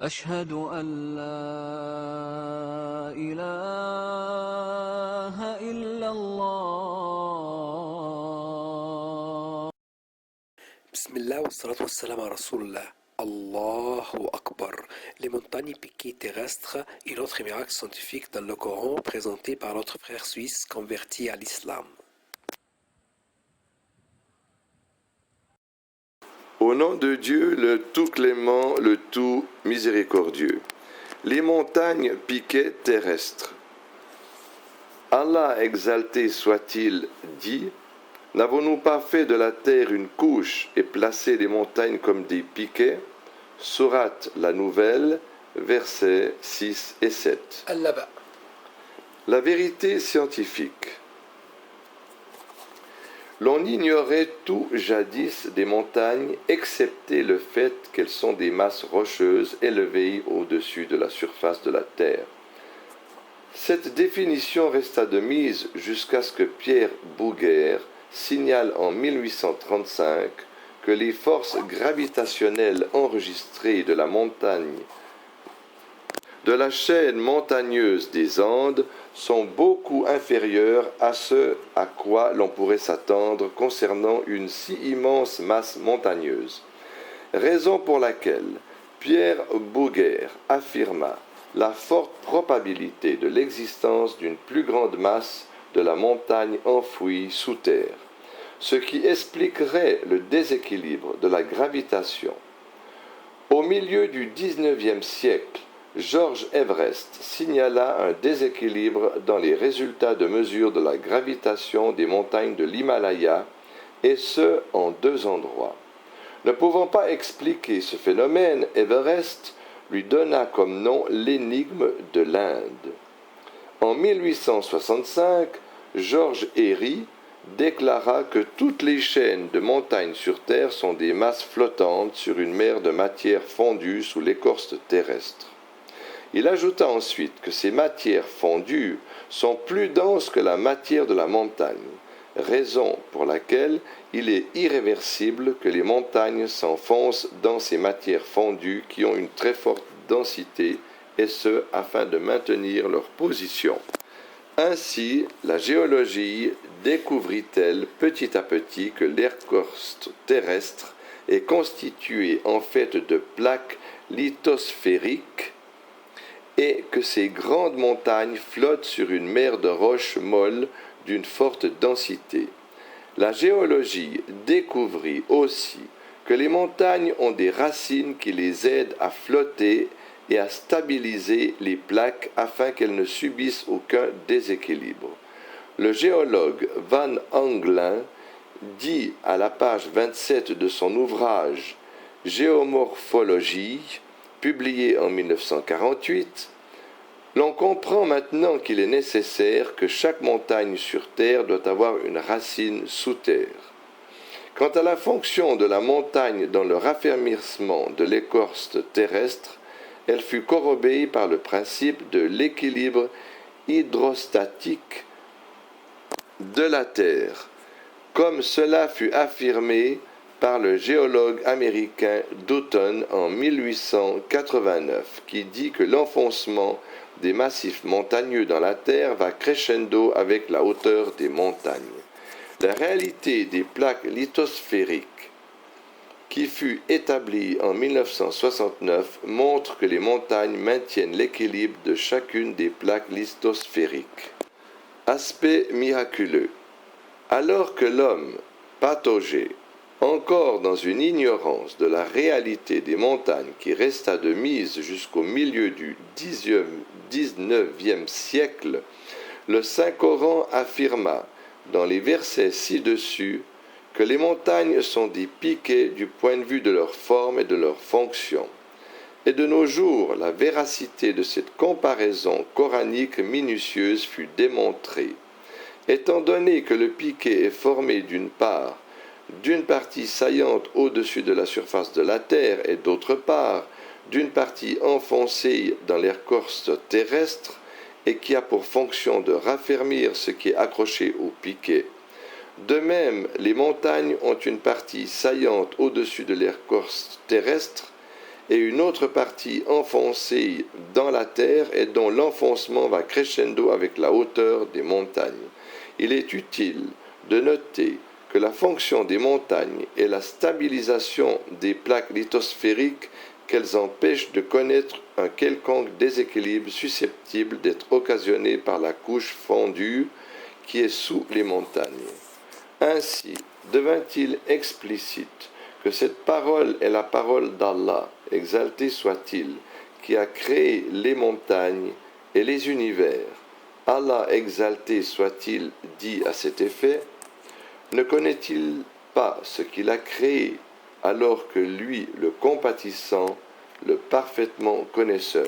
أشهد أن لا إله إلا الله. Bismillah wa salatu wa salam à Rasulullah. Allahu Akbar. Les montagnes piquées terrestres, une autre miracle scientifique dans le Coran présenté par notre frère suisse converti à l'islam. Au nom de Dieu, le tout clément, le tout miséricordieux. Les montagnes piquées terrestres. Allah exalté soit-il dit, n'avons-nous pas fait de la terre une couche et placé les montagnes comme des piquets? Sourate la Nouvelle, versets 6 et 7. Al-Naba. La vérité scientifique. L'on ignorait tout jadis des montagnes, excepté le fait qu'elles sont des masses rocheuses élevées au-dessus de la surface de la terre. Cette définition resta de mise jusqu'à ce que Pierre Bouguer signale en 1835 que les forces gravitationnelles enregistrées de la montagne de la chaîne montagneuse des Andes sont beaucoup inférieures à ce à quoi l'on pourrait s'attendre concernant une si immense masse montagneuse. Raison pour laquelle Pierre Bouguer affirma la forte probabilité de l'existence d'une plus grande masse de la montagne enfouie sous terre, ce qui expliquerait le déséquilibre de la gravitation. Au milieu du XIXe siècle, George Everest signala un déséquilibre dans les résultats de mesure de la gravitation des montagnes de l'Himalaya, et ce en deux endroits. Ne pouvant pas expliquer ce phénomène, Everest lui donna comme nom l'énigme de l'Inde. En 1865, George Airy déclara que toutes les chaînes de montagnes sur Terre sont des masses flottantes sur une mer de matière fondue sous l'écorce terrestre. Il ajouta ensuite que ces matières fondues sont plus denses que la matière de la montagne, raison pour laquelle il est irréversible que les montagnes s'enfoncent dans ces matières fondues qui ont une très forte densité, et ce afin de maintenir leur position. Ainsi, la géologie découvrit-elle petit à petit que l'écorce terrestre est constituée en fait de plaques lithosphériques et que ces grandes montagnes flottent sur une mer de roches molles d'une forte densité. La géologie découvrit aussi que les montagnes ont des racines qui les aident à flotter et à stabiliser les plaques afin qu'elles ne subissent aucun déséquilibre. Le géologue Van Anglin dit à la page 27 de son ouvrage Géomorphologie, publié en 1948, l'on comprend maintenant qu'il est nécessaire que chaque montagne sur Terre doit avoir une racine sous terre. Quant à la fonction de la montagne dans le raffermissement de l'écorce terrestre, elle fut corroborée par le principe de l'équilibre hydrostatique de la Terre, comme cela fut affirmé par le géologue américain Doughton en 1889, qui dit que l'enfoncement des massifs montagneux dans la Terre va crescendo avec la hauteur des montagnes. La réalité des plaques lithosphériques qui fut établie en 1969 montre que les montagnes maintiennent l'équilibre de chacune des plaques lithosphériques. Aspect miraculeux. Alors que l'homme pataugé, encore dans une ignorance de la réalité des montagnes qui resta de mise jusqu'au milieu du XIXe siècle, le Saint-Coran affirma, dans les versets ci-dessus, que les montagnes sont des piquets du point de vue de leur forme et de leur fonction. Et de nos jours, la véracité de cette comparaison coranique minutieuse fut démontrée. Étant donné que le piquet est formé d'une partie saillante au-dessus de la surface de la Terre et d'autre part, d'une partie enfoncée dans l'écorce terrestre et qui a pour fonction de raffermir ce qui est accroché au piquet. De même, les montagnes ont une partie saillante au-dessus de l'écorce terrestre et une autre partie enfoncée dans la terre et dont l'enfoncement va crescendo avec la hauteur des montagnes. Il est utile de noter que la fonction des montagnes est la stabilisation des plaques lithosphériques qu'elles empêchent de connaître un quelconque déséquilibre susceptible d'être occasionné par la couche fondue qui est sous les montagnes. Ainsi devint-il explicite que cette parole est la parole d'Allah, exalté soit-il, qui a créé les montagnes et les univers. Allah exalté soit-il dit à cet effet, ne connaît-il pas ce qu'il a créé, alors que lui, le compatissant, le parfaitement connaisseur.